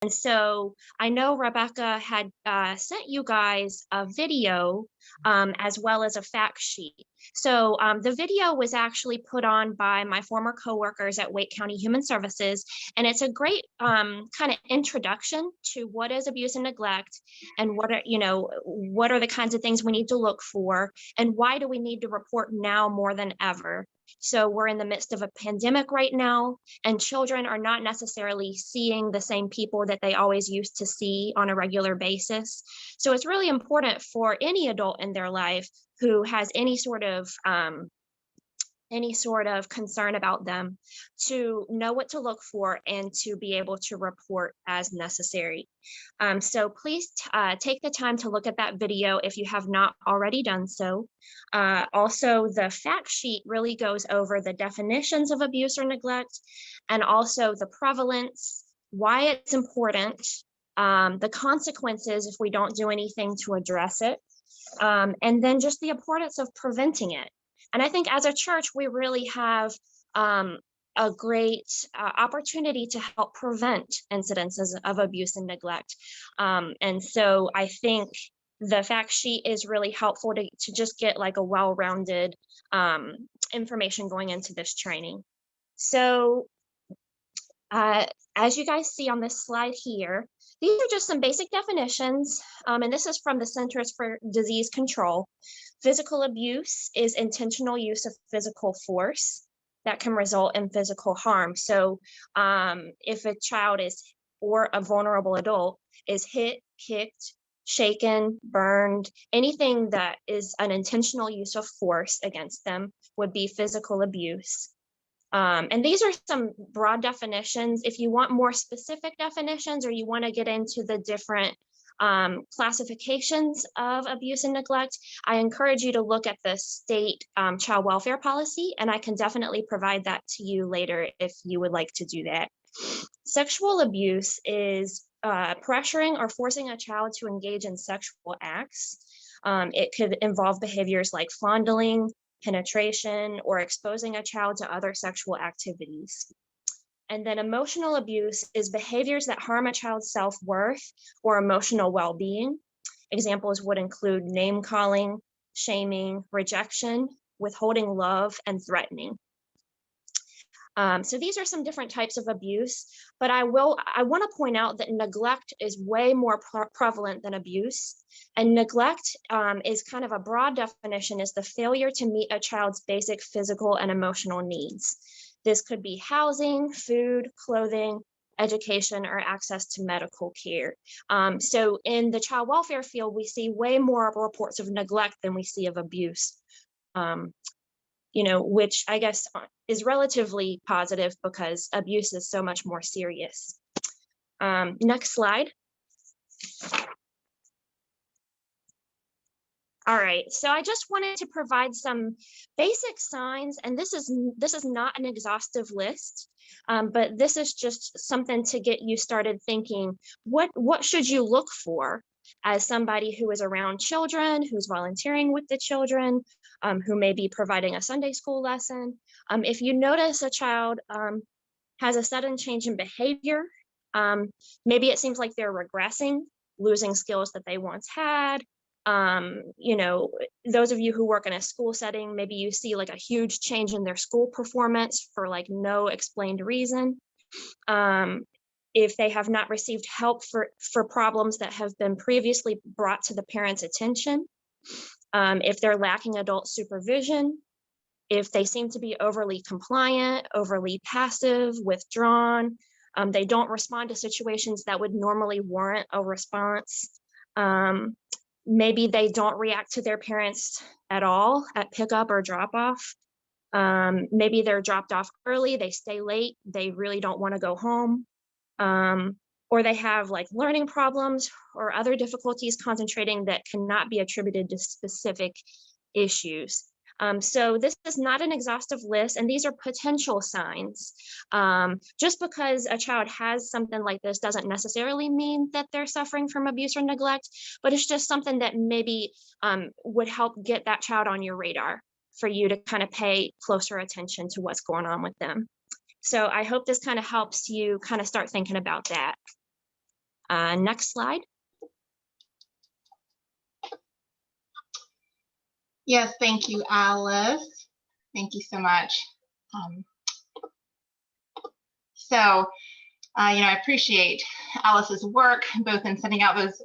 And so I know Rebecca had sent you guys a video as well as a fact sheet. So the video was actually put on by my former coworkers at Wake County Human Services, and it's a great kind of introduction to what is abuse and neglect, and what are the kinds of things we need to look for, and why do we need to report now more than ever. So we're in the midst of a pandemic right now, and children are not necessarily seeing the same people that they always used to see on a regular basis. So it's really important for any adult in their life who has any sort of concern about them to know what to look for and to be able to report as necessary. So please take the time to look at that video if you have not already done so. Also, the fact sheet really goes over the definitions of abuse or neglect, and also the prevalence, why it's important, the consequences if we don't do anything to address it, and then just the importance of preventing it. And I think as a church, we really have a great opportunity to help prevent incidences of abuse and neglect. And so I think the fact sheet is really helpful to just get like a well-rounded information going into this training. So as you guys see on this slide here, these are just some basic definitions, and this is from the Centers for Disease Control. Physical abuse is intentional use of physical force that can result in physical harm. So if a child or a vulnerable adult is hit, kicked, shaken, burned, anything that is an intentional use of force against them would be physical abuse. And these are some broad definitions. If you want more specific definitions, or you want to get into the different classifications of abuse and neglect, I encourage you to look at the state child welfare policy, and I can definitely provide that to you later if you would like to do that. Sexual abuse is pressuring or forcing a child to engage in sexual acts. It could involve behaviors like fondling, penetration, or exposing a child to other sexual activities. And then emotional abuse is behaviors that harm a child's self-worth or emotional well-being. Examples would include name calling, shaming, rejection, withholding love, and threatening. So these are some different types of abuse, but I want to point out that neglect is way more prevalent than abuse. And neglect is kind of a broad definition, is the failure to meet a child's basic physical and emotional needs. This could be housing, food, clothing, education, or access to medical care. So in the child welfare field, we see way more reports of neglect than we see of abuse. Which I guess is relatively positive because abuse is so much more serious. Next slide. All right, so I just wanted to provide some basic signs, and this is not an exhaustive list, but this is just something to get you started thinking, what should you look for as somebody who is around children, who's volunteering with the children, who may be providing a Sunday school lesson. If you notice a child has a sudden change in behavior, maybe it seems like they're regressing, losing skills that they once had. Those of you who work in a school setting, maybe you see like a huge change in their school performance for like no explained reason. If they have not received help for problems that have been previously brought to the parent's attention, if they're lacking adult supervision, if they seem to be overly compliant, overly passive, withdrawn, they don't respond to situations that would normally warrant a response. Maybe they don't react to their parents at all at pickup or drop off. Maybe they're dropped off early, they stay late, they really don't want to go home. Or they have like learning problems or other difficulties concentrating that cannot be attributed to specific issues. So this is not an exhaustive list, and these are potential signs. Just because a child has something like this doesn't necessarily mean that they're suffering from abuse or neglect, but it's just something that maybe would help get that child on your radar for you to kind of pay closer attention to what's going on with them. So I hope this kind of helps you kind of start thinking about that. Next slide. Yes, thank you, Alice. Thank you so much. I appreciate Alice's work, both in sending out those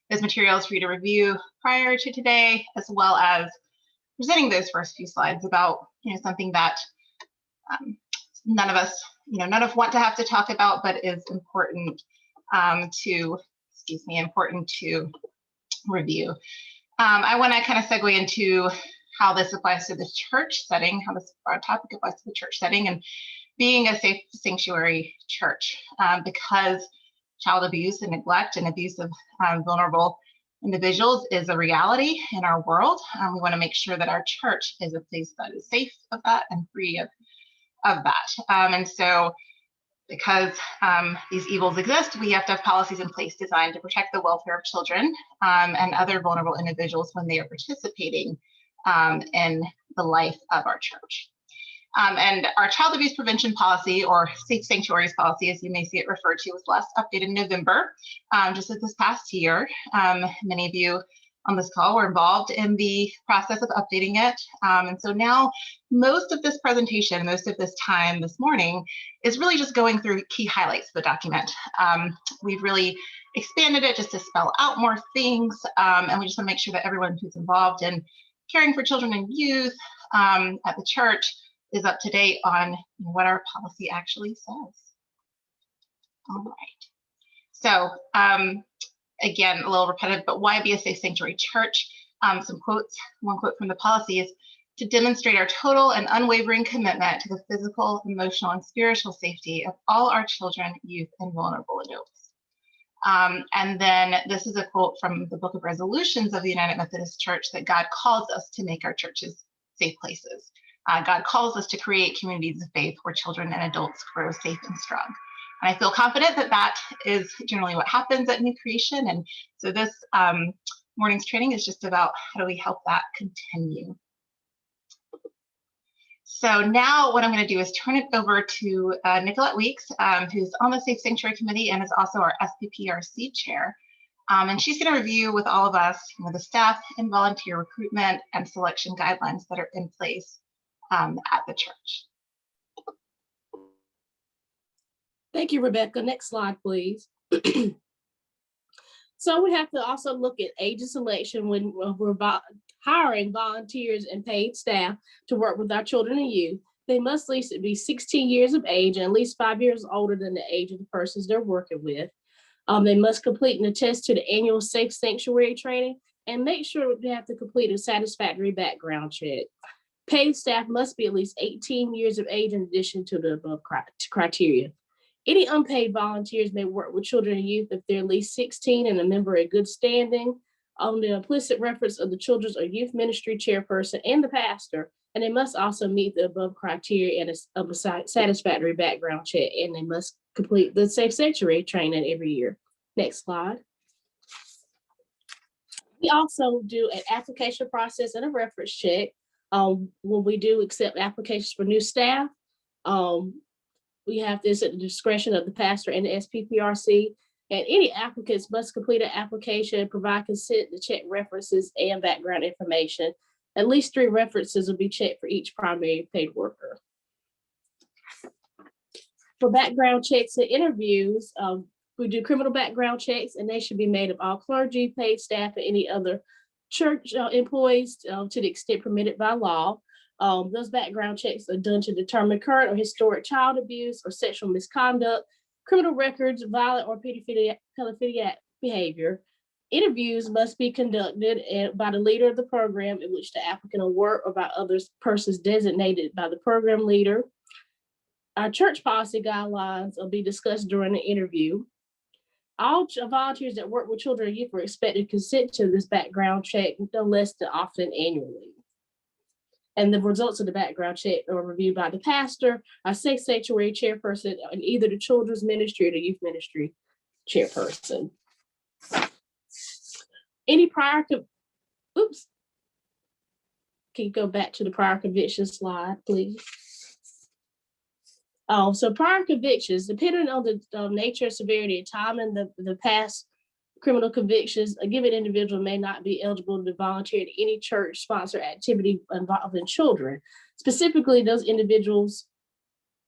those materials for you to review prior to today, as well as presenting those first few slides about, something that none of us, none of want to have to talk about, but is important important to review. I want to kind of segue into how this applies to the church setting, how this topic applies to the church setting, and being a safe sanctuary church, because child abuse and neglect and abuse of vulnerable individuals is a reality in our world. We want to make sure that our church is a place that is safe of that and free of that. And so because these evils exist, we have to have policies in place designed to protect the welfare of children and other vulnerable individuals when they are participating in the life of our church. And our child abuse prevention policy, or safe sanctuaries policy, as you may see it referred to, was last updated in November, just as this past year. Many of you on this call were involved in the process of updating it. And so now most of this presentation, most of this time this morning is really just going through key highlights of the document. We've really expanded it just to spell out more things. And we just want to make sure that everyone who's involved in caring for children and youth at the church is up to date on what our policy actually says. All right. So again, a little repetitive, but why be a safe sanctuary church? Some quotes. One quote from the policy is to demonstrate our total and unwavering commitment to the physical, emotional, and spiritual safety of all our children, youth, and vulnerable adults. And then this is a quote from the Book of Resolutions of the United Methodist Church, that God calls us to make our churches safe places. God calls us to create communities of faith where children and adults grow safe and strong. And I feel confident that that is generally what happens at New Creation. And so this morning's training is just about how do we help that continue. So now what I'm going to do is turn it over to Nicolette Weeks, who's on the Safe Sanctuary Committee and is also our SPPRC chair. And she's going to review with all of us the staff and volunteer recruitment and selection guidelines that are in place at the church. Thank you, Rebecca. Next slide, please. So we have to also look at agent selection when we're hiring volunteers and paid staff to work with our children and youth. They must at least be 16 years of age and at least 5 years older than the age of the persons they're working with. They must complete and attest to the annual Safe Sanctuary training and make sure they have to complete a satisfactory background check. Paid staff must be at least 18 years of age in addition to the above criteria. Any unpaid volunteers may work with children and youth if they're at least 16 and a member in good standing, on the implicit reference of the children's or youth ministry chairperson and the pastor, and they must also meet the above criteria of a satisfactory background check, and they must complete the Safe Sanctuary training every year. Next slide. We also do an application process and a reference check. When we do accept applications for new staff, we have this at the discretion of the pastor and the SPPRC, and any applicants must complete an application and provide consent to check references and background information. At least 3 references will be checked for each primary paid worker. For background checks and interviews, we do criminal background checks, and they should be made of all clergy, paid staff, and any other church employees to the extent permitted by law. Those background checks are done to determine current or historic child abuse or sexual misconduct, criminal records, violent or pedophilic behavior. Interviews must be conducted by the leader of the program in which the applicant will work, or by other persons designated by the program leader. Our church policy guidelines will be discussed during the interview. All volunteers that work with children and youth are expected to consent to this background check no less than often annually. And the results of the background check are reviewed by the pastor, our Safe Sanctuary chairperson, and either the children's ministry or the youth ministry chairperson. Any prior, oops. Can you go back to the prior conviction slide, please? So prior convictions, depending on the nature, severity, and time and the past criminal convictions, a given individual may not be eligible to volunteer at any church-sponsored activity involving children. Specifically, those individuals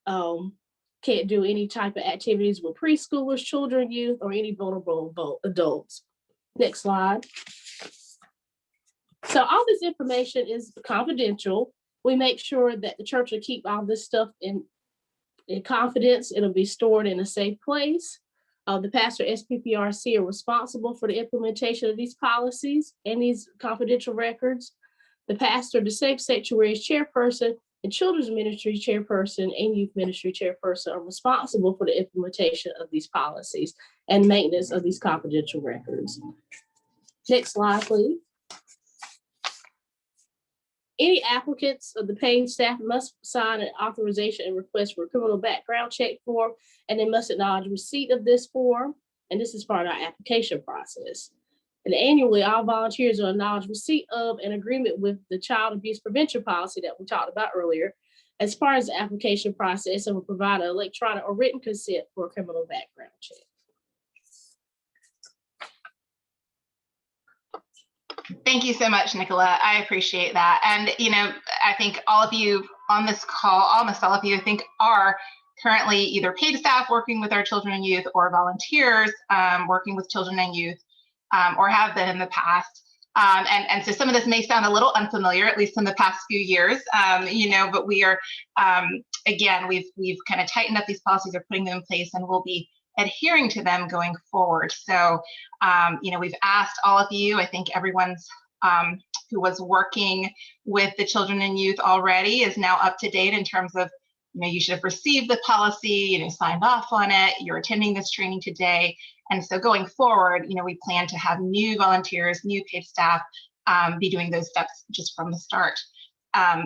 can't do any type of activities with preschoolers, children, youth, or any vulnerable adults. Next slide. So all this information is confidential. We make sure that the church will keep all this stuff in confidence. It'll be stored in a safe place. The pastor, SPPRC, are responsible for the implementation of these policies and these confidential records. The pastor, the Safe Sanctuaries chairperson, and children's ministry chairperson and youth ministry chairperson are responsible for the implementation of these policies and maintenance of these confidential records. Next slide, please. Any applicants of the paid staff must sign an authorization and request for a criminal background check form, and they must acknowledge receipt of this form. And this is part of our application process. And annually, all volunteers will acknowledge receipt of an agreement with the child abuse prevention policy that we talked about earlier. As far as the application process, it will provide an electronic or written consent for a criminal background check. Thank you so much, Nicola. I appreciate that. And, you know, I think all of you on this call, almost all of you, I think, are currently either paid staff working with our children and youth, or volunteers working with children and youth, or have been in the past. And so some of this may sound a little unfamiliar, at least in the past few years, you know, but we are, again, we've kind of tightened up these policies, or putting them in place, and we'll be adhering to them going forward. So, you know, we've asked all of you, I think everyone's who was working with the children and youth already is now up to date in terms of, you know, you should have received the policy, you know, signed off on it, you're attending this training today. And so going forward, you know, we plan to have new volunteers, new paid staff be doing those steps just from the start.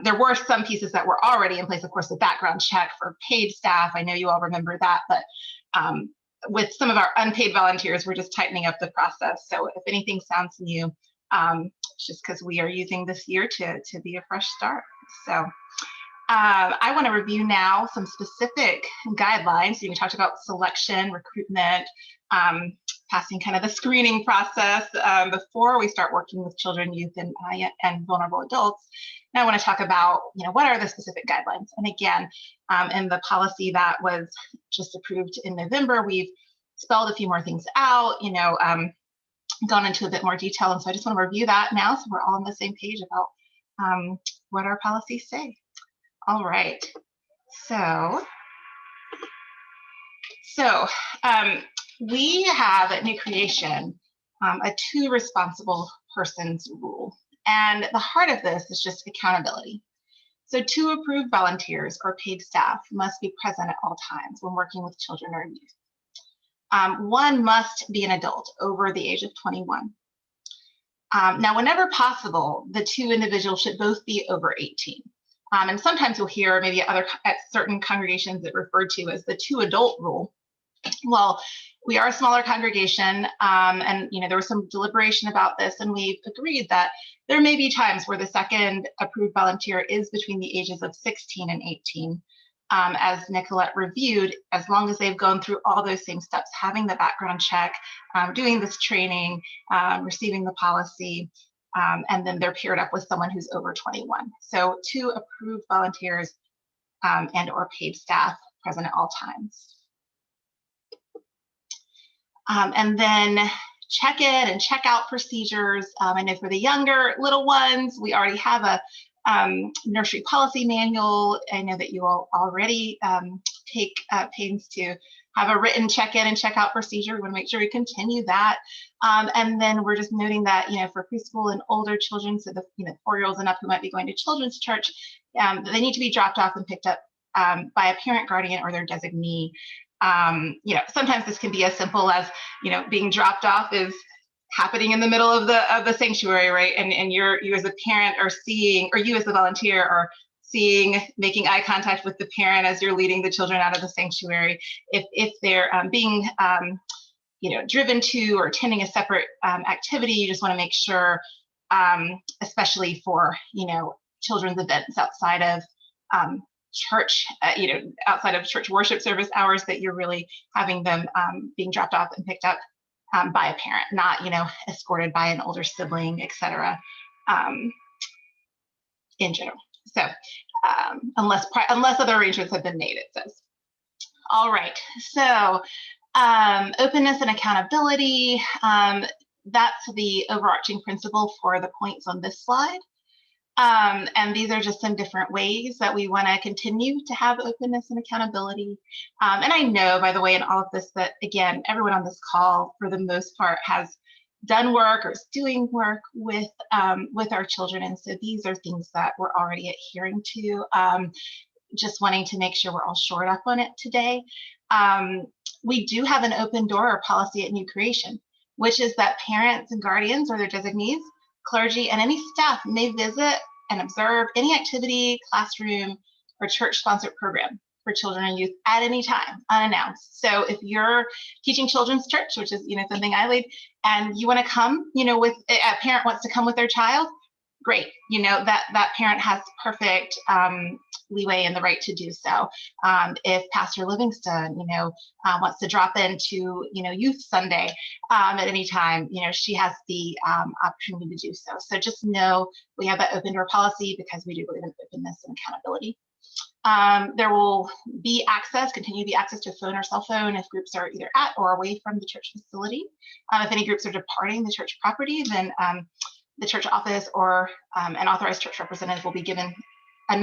There were some pieces that were already in place, of course, the background check for paid staff. I know you all remember that, but with some of our unpaid volunteers, we're just tightening up the process. So if anything sounds new, it's just because we are using this year to be a fresh start. So I want to review now some specific guidelines. We talked about selection, recruitment, passing kind of the screening process before we start working with children, youth, and vulnerable adults. Now I want to talk about, you know, what are the specific guidelines? And again, in the policy that was just approved in November, we've spelled a few more things out, you know, gone into a bit more detail. And so I just want to review that now, so we're all on the same page about what our policies say. All right, so we have at New Creation a two responsible persons rule. And the heart of this is just accountability. So two approved volunteers or paid staff must be present at all times when working with children or youth. One must be an adult over the age of 21. Now, whenever possible, the two individuals should both be over 18. And sometimes you'll hear maybe at certain congregations it referred to as the two adult rule. Well, we are a smaller congregation, and you know, there was some deliberation about this, and we've agreed that there may be times where the second approved volunteer is between the ages of 16 and 18. As Nicolette reviewed, as long as they've gone through all those same steps, having the background check, doing this training, receiving the policy, and then they're paired up with someone who's over 21. So two approved volunteers and or paid staff present at all times. And then check-in and check-out procedures. I know for the younger little ones, we already have a nursery policy manual. I know that you all already take pains to have a written check-in and check-out procedure. We want to make sure we continue that. And then we're just noting that, you know, for preschool and older children, so the 4-year-olds and up who might be going to children's church, they need to be dropped off and picked up by a parent, guardian, or their designee. You know, sometimes this can be as simple as, you know, being dropped off is happening in the middle of the sanctuary, right? And you as a parent are seeing, or you as the volunteer are seeing, making eye contact with the parent as you're leading the children out of the sanctuary. If they're being, you know, driven to or attending a separate activity, you just want to make sure, especially for, you know, children's events outside of church, outside of church worship service hours, that you're really having them being dropped off and picked up by a parent, not, escorted by an older sibling, etc. In general. So unless other arrangements have been made, it says. All right. So openness and accountability. That's the overarching principle for the points on this slide. And these are just some different ways that we want to continue to have openness and accountability. And I know, by the way, in all of this, that again, everyone on this call, for the most part, has done work or is doing work with our children. And so these are things that we're already adhering to. Just wanting to make sure we're all shored up on it today. We do have an open door policy at New Creation, which is that parents and guardians or their designees, clergy, and any staff may visit and observe any activity, classroom, or church-sponsored program for children and youth at any time, unannounced. So if you're teaching children's church, which is something I lead, and you want to come, with a parent wants to come with their child, great. That parent has perfect leeway and the right to do so. If Pastor Livingston, wants to drop into, Youth Sunday at any time, she has the opportunity to do so. So just know we have that open door policy because we do believe in openness and accountability. There will be continue to be access to a phone or cell phone if groups are either at or away from the church facility. If any groups are departing the church property, then the church office or an authorized church representative will be given the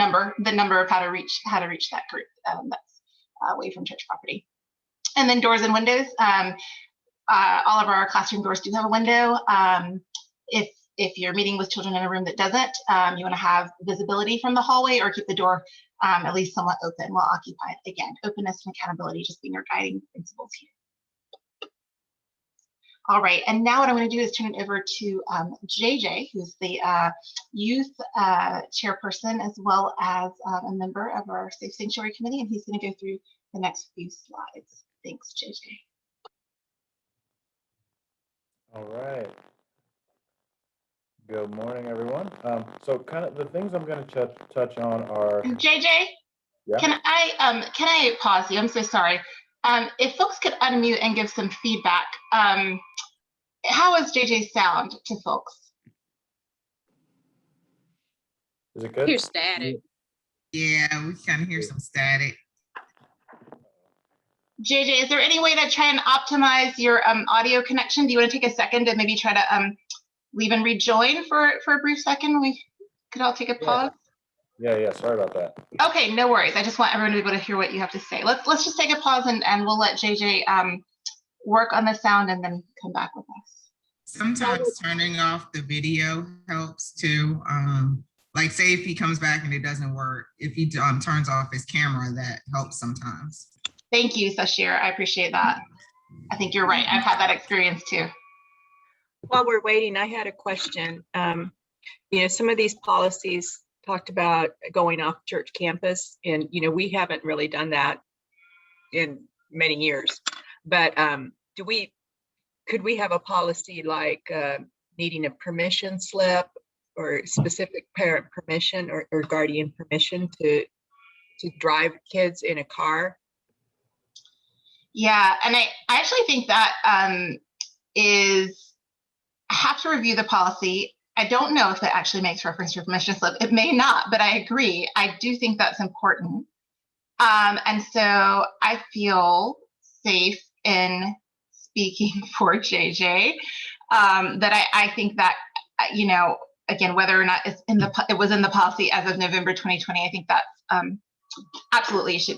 number of how to reach that group that's away from church property. And then doors and windows. All of our classroom doors do have a window. If you're meeting with children in a room that doesn't, you want to have visibility from the hallway or keep the door at least somewhat open while occupied. Again, openness and accountability just being your guiding principles here. All right, and now what I'm going to do is turn it over to JJ, who's the youth chairperson, as well as a member of our Safe Sanctuary Committee, and he's going to go through the next few slides. Thanks, JJ. All right. Good morning, everyone. So kind of the things I'm going to touch on are... JJ, yeah? Can I pause you? I'm so sorry. If folks could unmute and give some feedback. How is JJ's sound to folks? Is it good? Here's static. Yeah, we kind of hear some static. JJ, is there any way to try and optimize your audio connection? Do you want to take a second to maybe try to leave and rejoin for a brief second? We could all take a pause. Yeah. Sorry about that. Okay, no worries. I just want everyone to be able to hear what you have to say. Let's just take a pause and we'll let JJ work on the sound and then come back with us. Sometimes turning off the video helps too. Like say if he comes back and it doesn't work, if he turns off his camera, that helps sometimes. Thank you, Sashir. I appreciate that. I think you're right. I've had that experience too. While we're waiting, I had a question. Some of these policies talked about going off church campus, and we haven't really done that in many years. But could we have a policy like needing a permission slip or specific parent permission or guardian permission to drive kids in a car? Yeah, and I actually think that I have to review the policy. I don't know if it actually makes reference to a permission slip. It may not, but I agree. I do think that's important. And so I feel safe in speaking for JJ that I think that, again, whether or not it was in the policy as of November 2020, I think that's absolutely should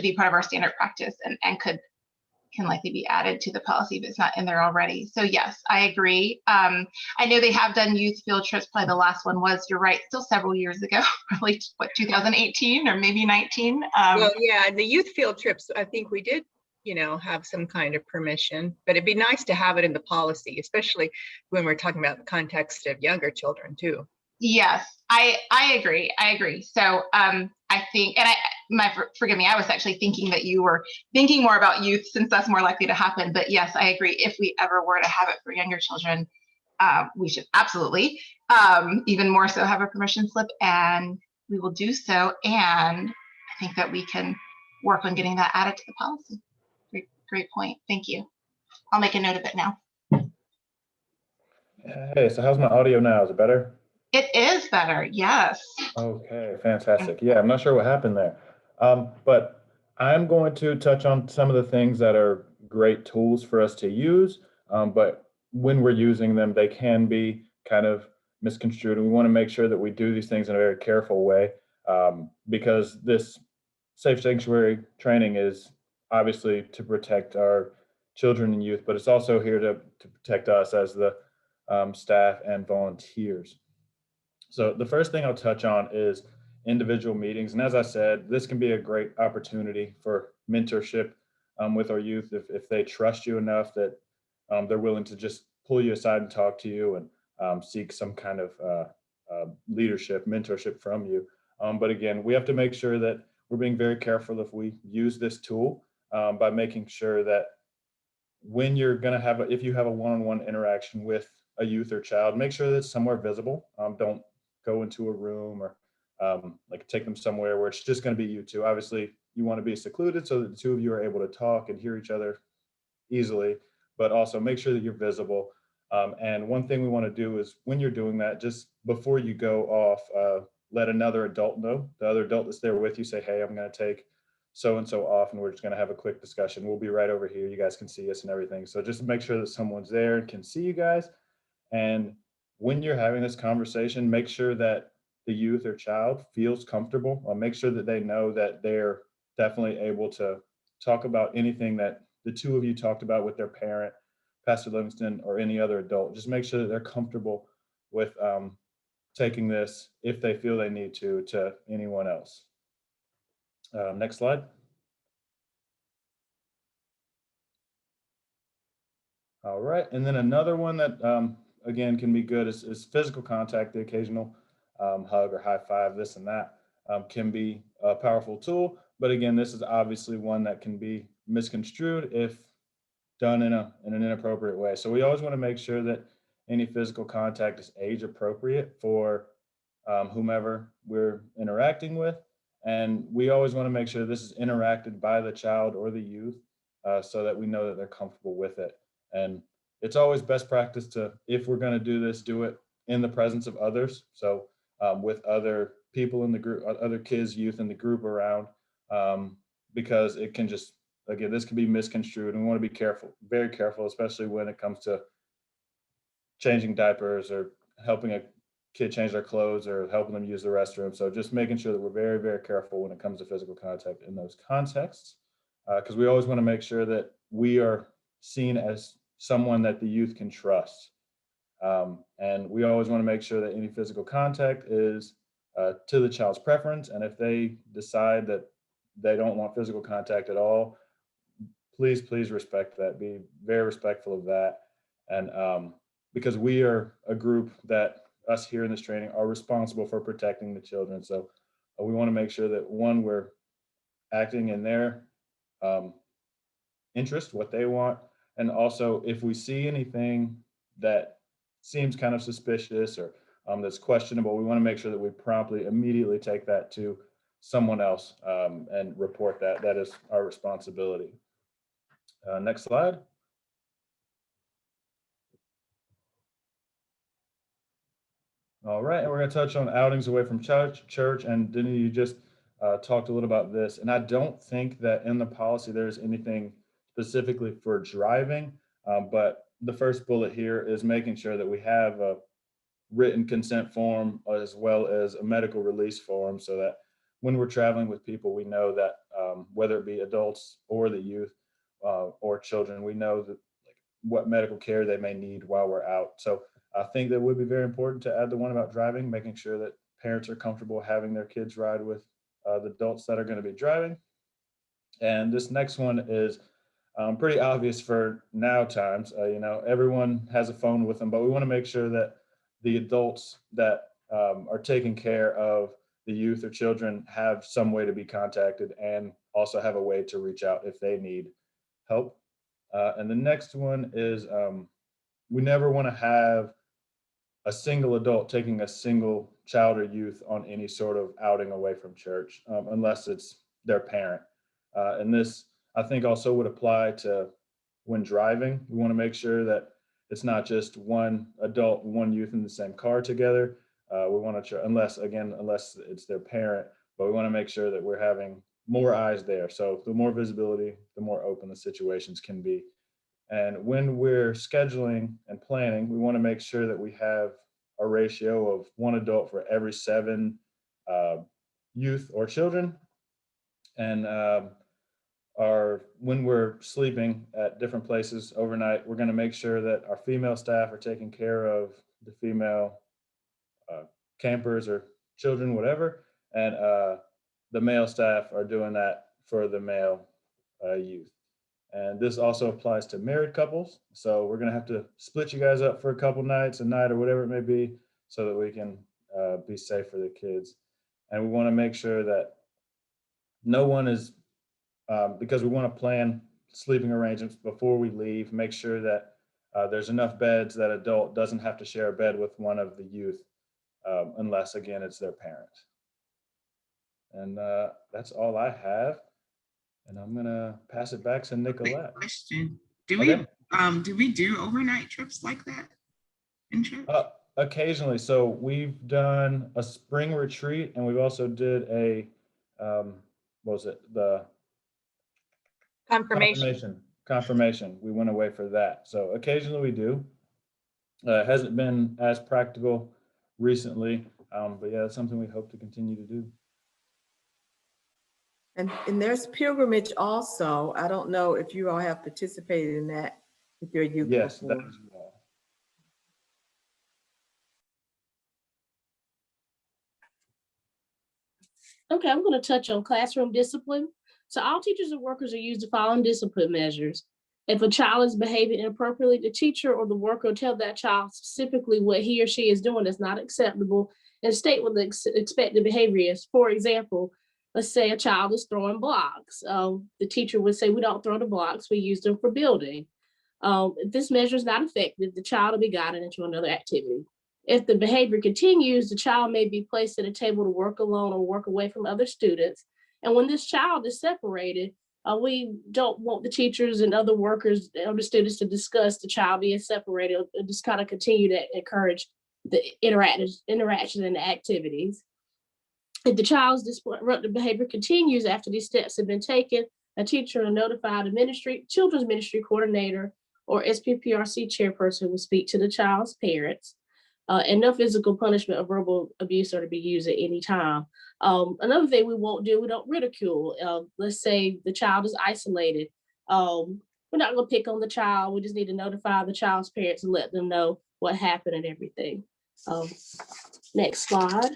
be part of our standard practice and can likely be added to the policy if it's not in there already. So yes, I agree. I know they have done youth field trips. Probably the last one was, you're right, still several years ago, probably 2018 or maybe 19. Well, yeah, the youth field trips, I think we did, have some kind of permission, but it'd be nice to have it in the policy, especially when we're talking about the context of younger children too. Yes, I agree. So I think, and forgive me, I was actually thinking that you were thinking more about youth since that's more likely to happen. But yes, I agree. If we ever were to have it for younger children, we should absolutely even more so have a permission slip, and we will do so. And I think that we can work on getting that added to the policy. Great point. Thank you. I'll make a note of it now. Hey, so how's my audio now? Is it better? It is better. Yes. Okay, fantastic. Yeah, I'm not sure what happened there. But I'm going to touch on some of the things that are great tools for us to use. But when we're using them, they can be kind of misconstrued. And we want to make sure that we do these things in a very careful way, because this safe sanctuary training is obviously to protect our children and youth, but it's also here to protect us as the staff and volunteers. So the first thing I'll touch on is individual meetings. And as I said, this can be a great opportunity for mentorship with our youth if they trust you enough that they're willing to just pull you aside and talk to you and seek some kind of leadership, mentorship from you. But again, we have to make sure that we're being very careful if we use this tool by making sure that when you're going to have, if you have a one-on-one interaction with a youth or child, make sure that it's somewhere visible. Don't go into a room or like take them somewhere where it's just going to be you two. Obviously, you want to be secluded so that the two of you are able to talk and hear each other easily, but also make sure that you're visible. And one thing we want to do is when you're doing that, just before you go off, let another adult know, the other adult that's there with you, say, hey, I'm going to take so-and-so off and we're just going to have a quick discussion. We'll be right over here. You guys can see us and everything. So just make sure that someone's there and can see you guys. And when you're having this conversation, make sure that the youth or child feels comfortable. Make sure that they know that they're definitely able to talk about anything that the two of you talked about with their parent, Pastor Livingston, or any other adult. Just make sure that they're comfortable with taking this, if they feel they need to anyone else. Next slide. All right, and then another one that again can be good is physical contact. The occasional hug or high five, this and that can be a powerful tool. But again, this is obviously one that can be misconstrued if done in an inappropriate way. So we always want to make sure that any physical contact is age appropriate for whomever we're interacting with. And we always want to make sure this is interacted by the child or the youth so that we know that they're comfortable with it. And it's always best practice to, if we're going to do this, do it in the presence of others. So with other people in the group, other kids, youth in the group around, because it can just, again, this can be misconstrued, and we want to be careful, very careful, especially when it comes to changing diapers or helping a kid change their clothes or helping them use the restroom. So just making sure that we're very, very careful when it comes to physical contact in those contexts, because we always want to make sure that we are seen as someone that the youth can trust. And we always want to make sure that any physical contact is to the child's preference. And if they decide that they don't want physical contact at all, please respect that. Be very respectful of that. And because we are a group that, us here in this training, are responsible for protecting the children. So we want to make sure that, one, we're acting in their interest, what they want. And also, if we see anything that seems kind of suspicious or that's questionable, we want to make sure that we promptly, immediately take that to someone else and report that. That is our responsibility. Next slide. All right, and we're going to touch on outings away from church. And Denny, you just talked a little about this. And I don't think that in the policy there's anything specifically for driving, but the first bullet here is making sure that we have a written consent form as well as a medical release form, so that when we're traveling with people, we know that whether it be adults or the youth or children, we know that what medical care they may need while we're out. So I think that would be very important to add the one about driving, making sure that parents are comfortable having their kids ride with the adults that are going to be driving. And this next one is pretty obvious for now times. Everyone has a phone with them, but we want to make sure that the adults that are taking care of the youth or children have some way to be contacted and also have a way to reach out if they need help. And the next one is we never want to have a single adult taking a single child or youth on any sort of outing away from church, unless it's their parent. And this, I think, also would apply to when driving. We want to make sure that it's not just one adult, one youth in the same car together. We want to, unless it's their parent, but we want to make sure that we're having more eyes there. So the more visibility, the more open the situations can be. And when we're scheduling and planning, we want to make sure that we have a ratio of one adult for every 7 youth or children. And when we're sleeping at different places overnight, we're going to make sure that our female staff are taking care of the female campers or children, whatever, and the male staff are doing that for the male youth. And this also applies to married couples. So we're going to have to split you guys up for a couple nights, a night, or whatever it may be, so that we can be safe for the kids. And we want to make sure that no one is, because we want to plan sleeping arrangements before we leave, make sure that there's enough beds that adult doesn't have to share a bed with one of the youth, unless, again, it's their parent. And that's all I have. And I'm gonna pass it back to Nicolette. Question: Do we do overnight trips like that in church? Occasionally. So we've done a spring retreat, and we've also did a what was it? The confirmation. We went away for that. So occasionally we do. It hasn't been as practical recently, but yeah, it's something we hope to continue to do. And there's pilgrimage also. I don't know if you all have participated in that with your youth. Yes, before. that as well. Okay, I'm going to touch on classroom discipline. So all teachers and workers are used the following discipline measures. If a child is behaving inappropriately, the teacher or the worker will tell that child specifically what he or she is doing is not acceptable and state what the expected behavior is. For example, let's say a child is throwing blocks. The teacher would say, we don't throw the blocks, we use them for building. If this measure is not effective, the child will be guided into another activity. If the behavior continues, the child may be placed at a table to work alone or work away from other students. And when this child is separated, we don't want the teachers and other workers, other students to discuss the child being separated, and just kind of continue to encourage the interaction and the activities. If the child's disruptive behavior continues after these steps have been taken, a teacher will notify the children's ministry coordinator or SPPRC chairperson will speak to the child's parents. And no physical punishment or verbal abuse are to be used at any time. Another thing we won't do, we don't ridicule. Let's say the child is isolated. We're not going to pick on the child. We just need to notify the child's parents and let them know what happened and everything. Next slide.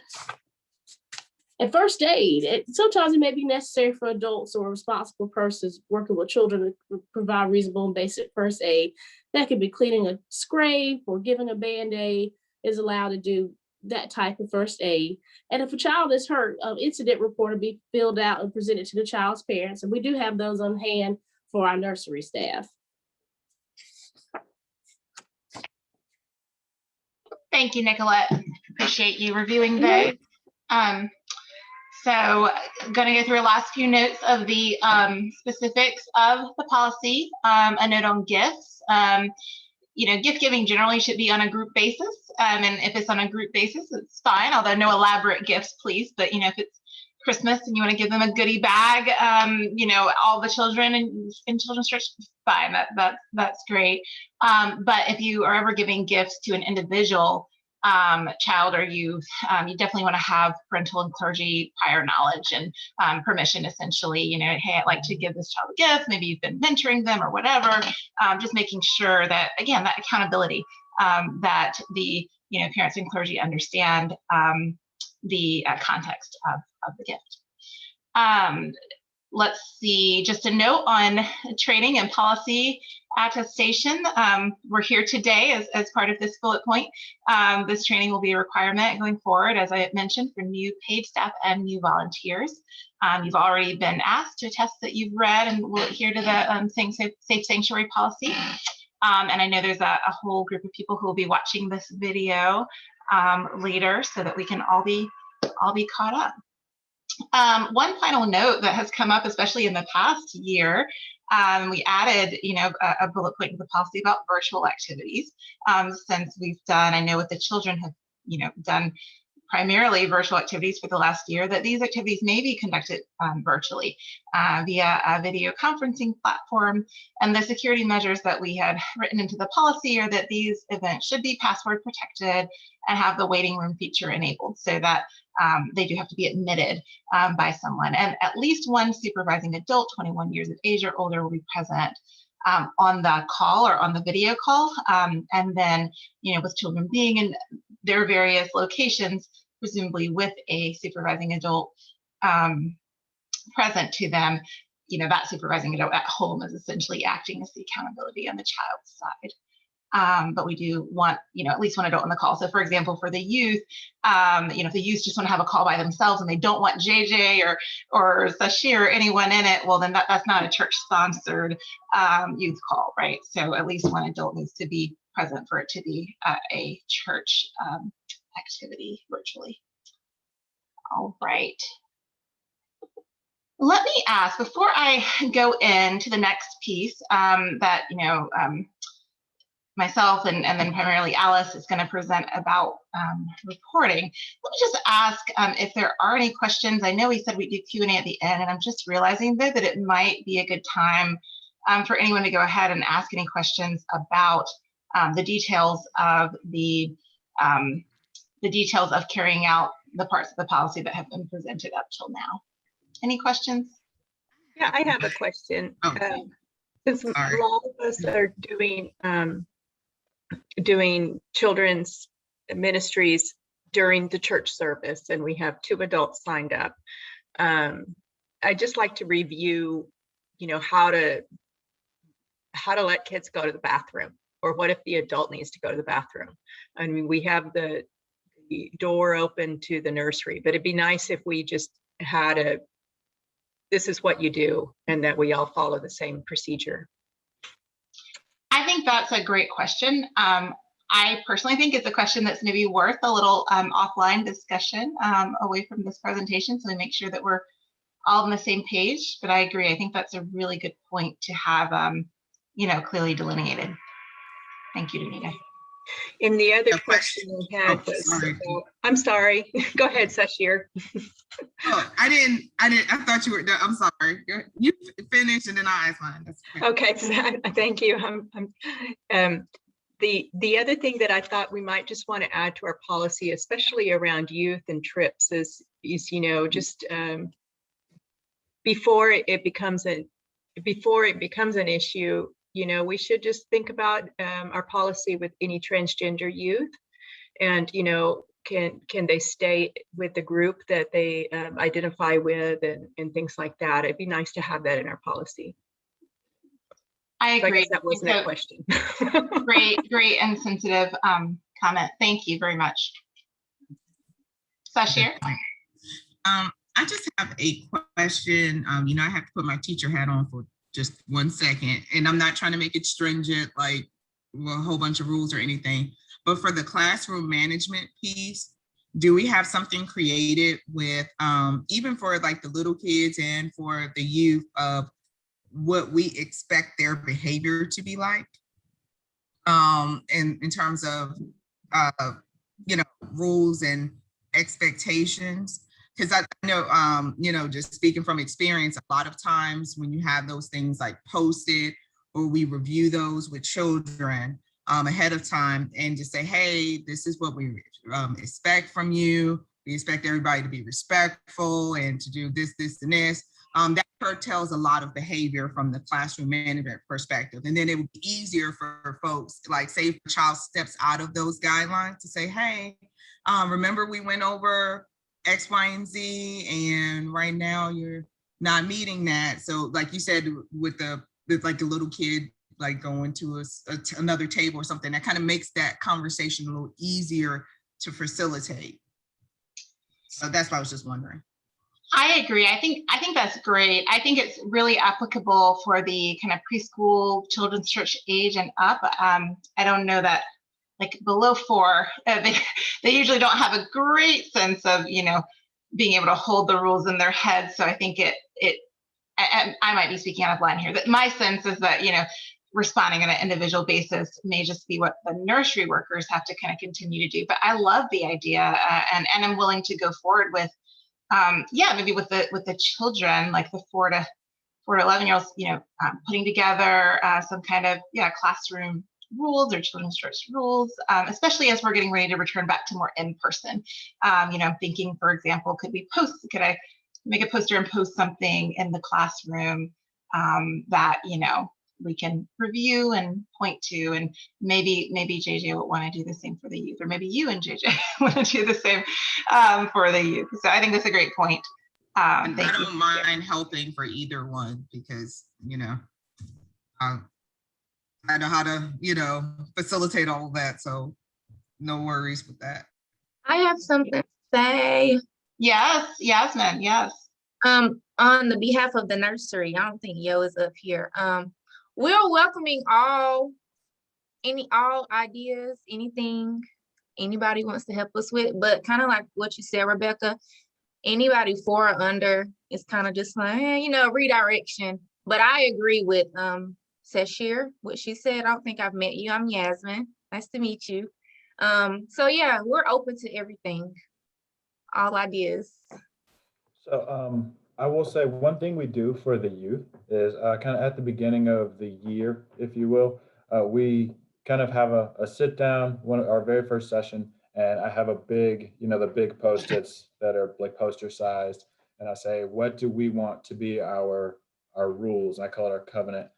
And first aid, sometimes it may be necessary for adults or responsible persons working with children to provide reasonable and basic first aid. That could be cleaning a scrape or giving a Band-Aid is allowed to do that type of first aid. And if a child is hurt, incident report will be filled out and presented to the child's parents. And we do have those on hand for our nursery staff. Thank you, Nicolette. Appreciate you reviewing those. So I'm going to go through the last few notes of the specifics of the policy. A note on gifts. Gift giving generally should be on a group basis. And if it's on a group basis, it's fine, although no elaborate gifts, please. But, if it's Christmas and you want to give them a goodie bag, all the children in children's church, fine, that's great. But if you are ever giving gifts to an individual child or youth, you definitely want to have parental and clergy prior knowledge and permission, essentially. Hey, I'd like to give this child a gift. Maybe you've been mentoring them or whatever. Just making sure that, again, that accountability, that the parents and clergy understand the context of the gift. Let's see, just a note on training and policy attestation. We're here today as part of this bullet point. This training will be a requirement going forward, as I mentioned, for new paid staff and new volunteers. You've already been asked to attest that you've read and will adhere to the safe sanctuary policy. And I know there's a whole group of people who will be watching this video later so that we can all be caught up. One final note that has come up, especially in the past year, we added, a bullet point to the policy about virtual activities. Since we've done, I know with the children have, done primarily virtual activities for the last year, that these activities may be conducted virtually via a video conferencing platform. And the security measures that we had written into the policy are that these events should be password protected and have the waiting room feature enabled, so that they do have to be admitted by someone. And at least one supervising adult, 21 years of age or older, will be present on the call or on the video call. And then, with children being in their various locations, presumably with a supervising adult present to them, that supervising adult at home is essentially acting as the accountability on the child's side. But we do want, at least one adult on the call. So for example, for the youth, if the youth just want to have a call by themselves and they don't want JJ or Sashir or anyone in it, well, then that's not a church sponsored youth call, right? So at least one adult needs to be present for it to be a church activity virtually. All right. Let me ask, before I go into the next piece that, myself and then primarily Alice is going to present about reporting. Let me just ask if there are any questions. I know we said we'd do Q&A at the end, and I'm just realizing that it might be a good time for anyone to go ahead and ask any questions about the details of the details of carrying out the parts of the policy that have been presented up till now. Any questions? Yeah, I have a question. Since a lot of us are doing children's ministries during the church service, and we have 2 adults signed up, I'd just like to review, how to let kids go to the bathroom, or what if the adult needs to go to the bathroom. I mean, we have the door open to the nursery, but it'd be nice if we just had this is what you do, and that we all follow the same procedure. I think that's a great question. I personally think it's a question that's maybe worth a little offline discussion away from this presentation, so we make sure that we're all on the same page. But I agree. I think that's a really good point to have, clearly delineated. Thank you, Danita. And the other question we had was, I'm sorry. Go ahead, Sashir. Oh, I didn't. I thought you were. I'm sorry. You finished, and then I asked mine. Okay, thank you. The other thing that I thought we might just want to add to our policy, especially around youth and trips, is just before it becomes an issue. We should just think about our policy with any transgender youth, and can they stay with the group that they identify with, and things like that. It'd be nice to have that in our policy. I agree. So I guess that wasn't a question. great and sensitive comment. Thank you very much. Sashir? I just have a question. I have to put my teacher hat on for just 1 second, and I'm not trying to make it stringent, like a whole bunch of rules or anything, but for the classroom management piece, do we have something created with, even for like the little kids and for the youth, of what we expect their behavior to be like, in terms of, rules and expectations? Because I know, just speaking from experience, a lot of times when you have those things like posted, or we review those with children ahead of time, and just say, hey, this is what we expect from you. We expect everybody to be respectful and to do this, this, and this. That curtails a lot of behavior from the classroom management perspective. And then it would be easier for folks, like say if a child steps out of those guidelines, to say, hey, remember we went over X, Y, and Z, and right now you're not meeting that. So like you said, with the little kid, like going to another table or something, that kind of makes that conversation a little easier to facilitate. So that's why I was just wondering. I agree. I think that's great. I think it's really applicable for the kind of preschool children's church age and up. I don't know that, like below 4, they usually don't have a great sense of, being able to hold the rules in their heads. So I think I might be speaking out of line here, but my sense is that, responding on an individual basis may just be what the nursery workers have to kind of continue to do. But I love the idea, and I'm willing to go forward with, maybe with the children, like the 4 to 11-year-olds, putting together some kind of classroom rules or children's church rules, especially as we're getting ready to return back to more in person. I'm thinking, for example, could I make a poster and post something in the classroom that we can review and point to, and maybe JJ would want to do the same for the youth, or maybe you and JJ want to do the same for the youth. So I think that's a great point. I don't mind helping for either one, because I know how to facilitate all of that, so no worries with that. I have something to say. Yes, Yasmin, yes. On the behalf of the nursery, I don't think Yo is up here. We're welcoming all ideas, anything anybody wants to help us with, but kind of like what you said, Rebecca, anybody 4 or under is kind of just like, redirection. But I agree with Sashir, what she said. I don't think I've met you. I'm Yasmin. Nice to meet you. So yeah, we're open to everything, all ideas. So I will say one thing we do for the youth is kind of at the beginning of the year, if you will, we kind of have a sit down, our very first session, and I have a big, the big Post-its that are like poster sized, and I say, what do we want to be our rules? And I call it our covenant.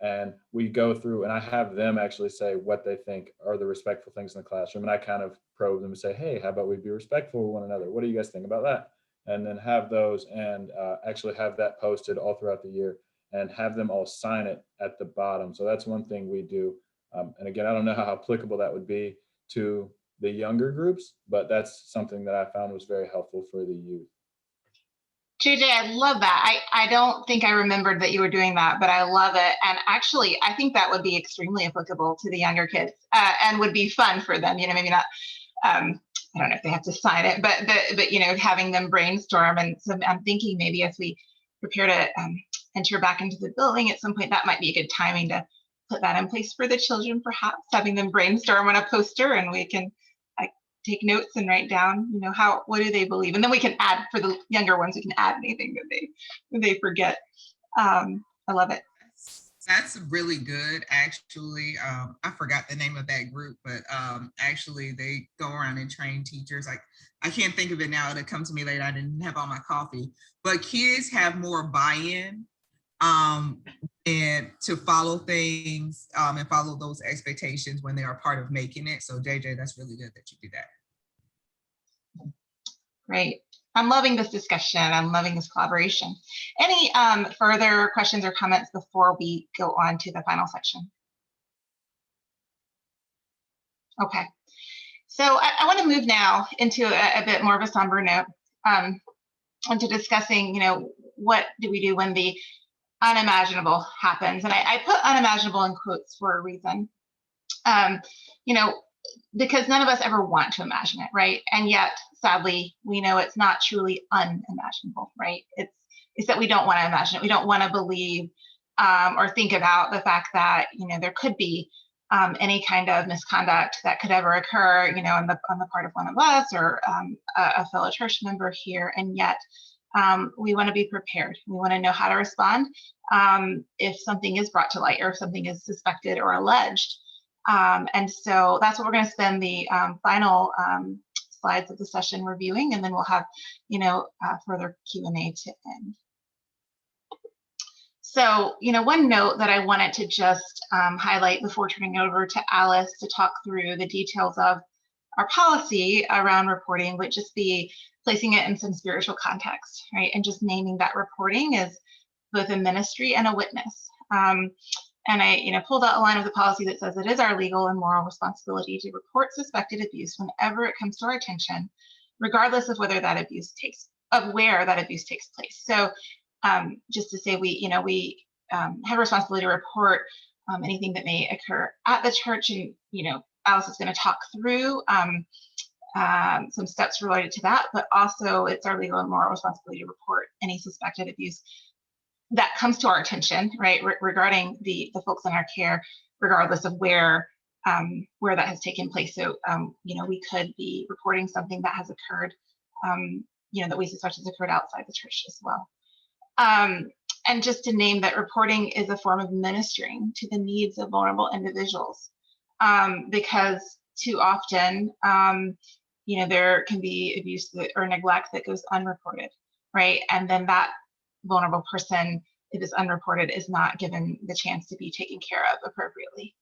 And we go through, and I have them actually say what they think are the respectful things in the classroom, and I kind of probe them and say, hey, how about we be respectful of one another? What do you guys think about that? And then have those, and actually have that posted all throughout the year, and have them all sign it at the bottom. So that's one thing we do. And again, I don't know how applicable that would be to the younger groups, but that's something that I found was very helpful for the youth. JJ, I love that. I don't think I remembered that you were doing that, but I love it. And actually, I think that would be extremely applicable to the younger kids, and would be fun for them. Maybe not. I don't know if they have to sign it, but having them brainstorm. And so I'm thinking maybe as we prepare to enter back into the building at some point, that might be a good timing to put that in place for the children, perhaps having them brainstorm on a poster, and we can take notes and write down, what do they believe? And then we can add, for the younger ones, we can add anything that they forget. I love it. That's really good, actually. I forgot the name of that group, but actually they go around and train teachers. I can't think of it now. It'll come to me later. I didn't have all my coffee, but kids have more buy-in and to follow things and follow those expectations when they are part of making it. So JJ, that's really good that you do that. Great. I'm loving this discussion. I'm loving this collaboration. Any further questions or comments before we go on to the final section? Okay. So I want to move now into a bit more of a somber note, into discussing, what do we do when the unimaginable happens? And I put unimaginable in quotes for a reason. Because none of us ever want to imagine it, right? And yet, sadly, we know it's not truly unimaginable, right? It's that we don't want to imagine it. We don't want to believe or think about the fact that, there could be any kind of misconduct that could ever occur, on the part of one of us or a fellow church member here. And yet, we want to be prepared. We want to know how to respond if something is brought to light or if something is suspected or alleged. And so that's what we're going to spend the final slides of the session reviewing, and then we'll have, further Q&A to end. So, one note that I wanted to just highlight before turning over to Alice to talk through the details of our policy around reporting would just be placing it in some spiritual context, right? And just naming that reporting as both a ministry and a witness. And I, pulled out a line of the policy that says it is our legal and moral responsibility to report suspected abuse whenever it comes to our attention, regardless of whether that abuse where that abuse takes place. So just to say we have a responsibility to report anything that may occur at the church. And, Alice is going to talk through some steps related to that, but also it's our legal and moral responsibility to report any suspected abuse that comes to our attention, right, regarding the folks in our care, regardless of where that has taken place. So, we could be reporting something that has occurred, that we suspect has occurred outside the church as well. And just to name that, reporting is a form of ministering to the needs of vulnerable individuals, because too often, there can be abuse or neglect that goes unreported, right? And then that vulnerable person, if it's unreported, is not given the chance to be taken care of appropriately.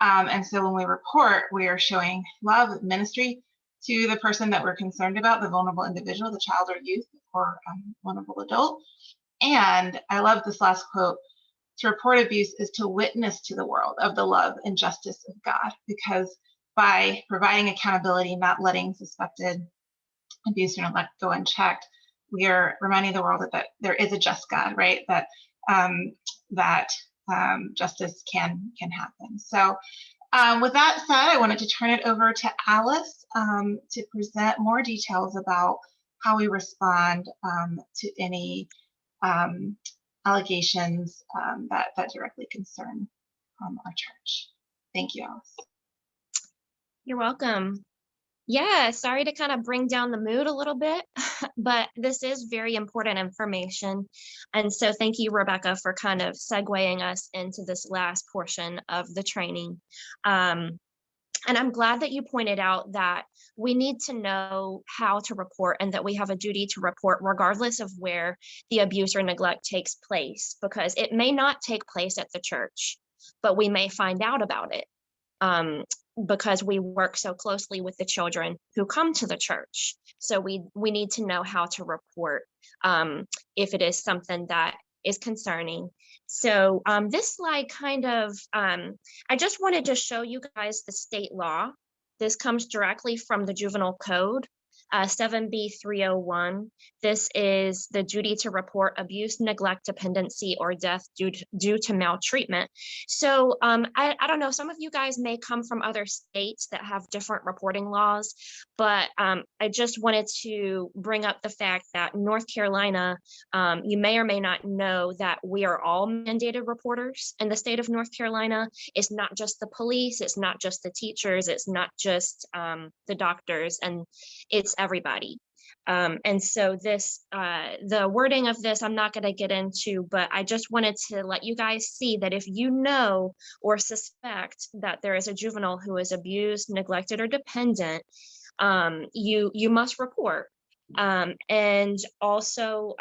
And so when we report, we are showing love, ministry to the person that we're concerned about, the vulnerable individual, the child or youth, or vulnerable adult. And I love this last quote: to report abuse is to witness to the world of the love and justice of God, because by providing accountability, not letting suspected abuse or neglect go unchecked, we are reminding the world that there is a just God, right? That justice can happen. So with that said, I wanted to turn it over to Alice to present more details about how we respond to any allegations that directly concern our church. Thank you, Alice. You're welcome. Yeah, sorry to kind of bring down the mood a little bit, but this is very important information. And so thank you, Rebecca, for kind of segueing us into this last portion of the training. And I'm glad that you pointed out that we need to know how to report and that we have a duty to report regardless of where the abuse or neglect takes place, because it may not take place at the church, but we may find out about it. Because we work so closely with the children who come to the church. So we need to know how to report if it is something that is concerning. So this slide kind of, I just wanted to show you guys the state law. This comes directly from the Juvenile Code, 7B301. This is the duty to report abuse, neglect, dependency, or death due to maltreatment. So I don't know, some of you guys may come from other states that have different reporting laws, but I just wanted to bring up the fact that North Carolina, you may or may not know that we are all mandated reporters in the state of North Carolina. It's not just the police, it's not just the teachers, it's not just the doctors, and it's everybody. And so this, the wording of this, I'm not going to get into, but I just wanted to let you guys see that if you know or suspect that there is a juvenile who is abused, neglected, or dependent, you must report. And also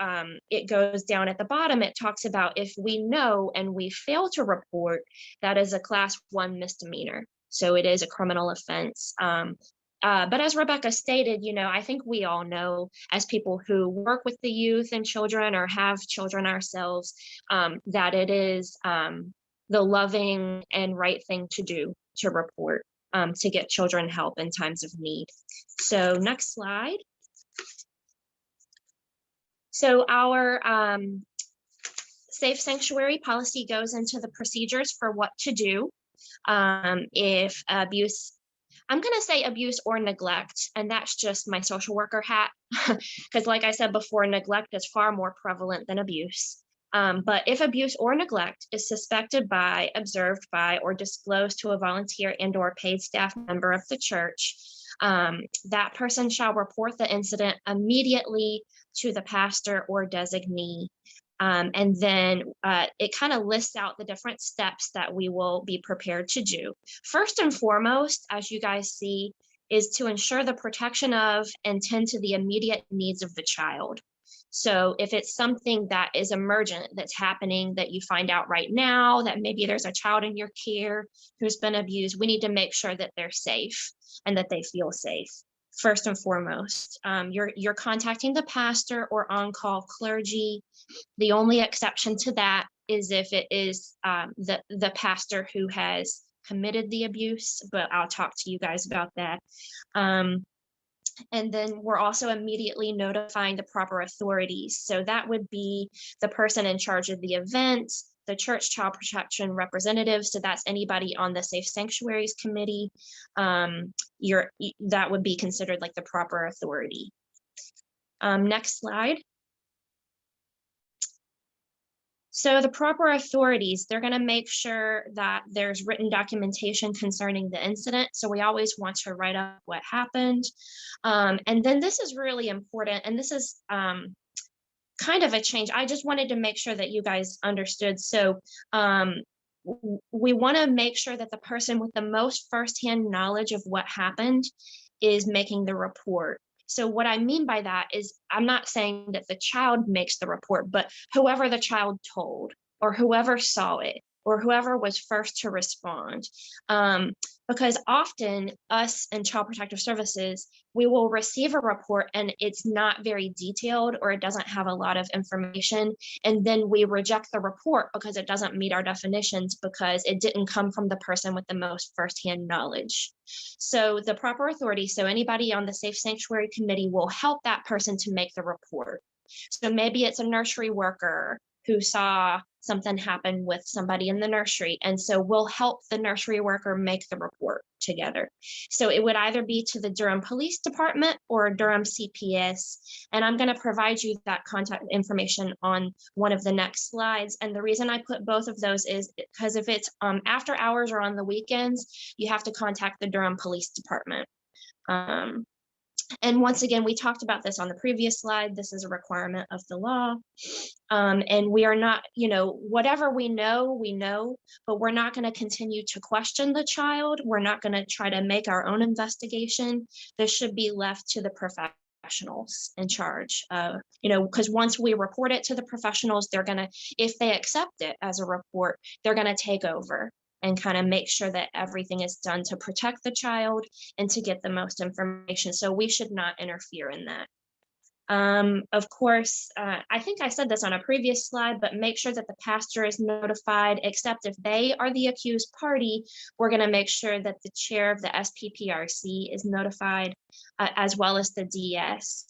it goes down at the bottom, it talks about if we know and we fail to report, that is a class 1 misdemeanor. So it is a criminal offense. But as Rebecca stated, I think we all know, as people who work with the youth and children or have children ourselves, that it is the loving and right thing to do to report, to get children help in times of need. So next slide. So our safe sanctuary policy goes into the procedures for what to do if abuse, I'm going to say abuse or neglect, and that's just my social worker hat, because like I said before, neglect is far more prevalent than abuse. But if abuse or neglect is suspected by, observed by, or disclosed to a volunteer and or paid staff member of the church, that person shall report the incident immediately to the pastor or designee. And then it kind of lists out the different steps that we will be prepared to do. First and foremost, as you guys see, is to ensure the protection of and tend to the immediate needs of the child. So if it's something that is emergent, that's happening, that you find out right now, that maybe there's a child in your care who's been abused, we need to make sure that they're safe and that they feel safe. First and foremost, you're contacting the pastor or on-call clergy. The only exception to that is if it is the pastor who has committed the abuse, but I'll talk to you guys about that. And then we're also immediately notifying the proper authorities. So that would be the person in charge of the event, the church child protection representative. So that's anybody on the Safe Sanctuaries Committee. That would be considered like the proper authority. Next slide. So the proper authorities, they're going to make sure that there's written documentation concerning the incident. So we always want to write up what happened. And then this is really important. And this is kind of a change. I just wanted to make sure that you guys understood. So we want to make sure that the person with the most firsthand knowledge of what happened is making the report. So what I mean by that is I'm not saying that the child makes the report, but whoever the child told or whoever saw it or whoever was first to respond. Because often us in Child Protective Services, we will receive a report and it's not very detailed or it doesn't have a lot of information. And then we reject the report because it doesn't meet our definitions because it didn't come from the person with the most firsthand knowledge. So the proper authority, so anybody on the Safe Sanctuary Committee will help that person to make the report. So maybe it's a nursery worker who saw something happen with somebody in the nursery. And so we'll help the nursery worker make the report together. So it would either be to the Durham Police Department or Durham CPS. And I'm going to provide you that contact information on one of the next slides. And the reason I put both of those is because if it's after hours or on the weekends, you have to contact the Durham Police Department. And once again, we talked about this on the previous slide. This is a requirement of the law. And we are not, whatever we know, but we're not going to continue to question the child. We're not going to try to make our own investigation. This should be left to the professionals in charge. Because once we report it to the professionals, they're going to, if they accept it as a report, they're going to take over and kind of make sure that everything is done to protect the child and to get the most information. So we should not interfere in that. Of course, I think I said this on a previous slide, but make sure that the pastor is notified, except if they are the accused party, we're going to make sure that the chair of the SPPRC is notified, as well as the DS.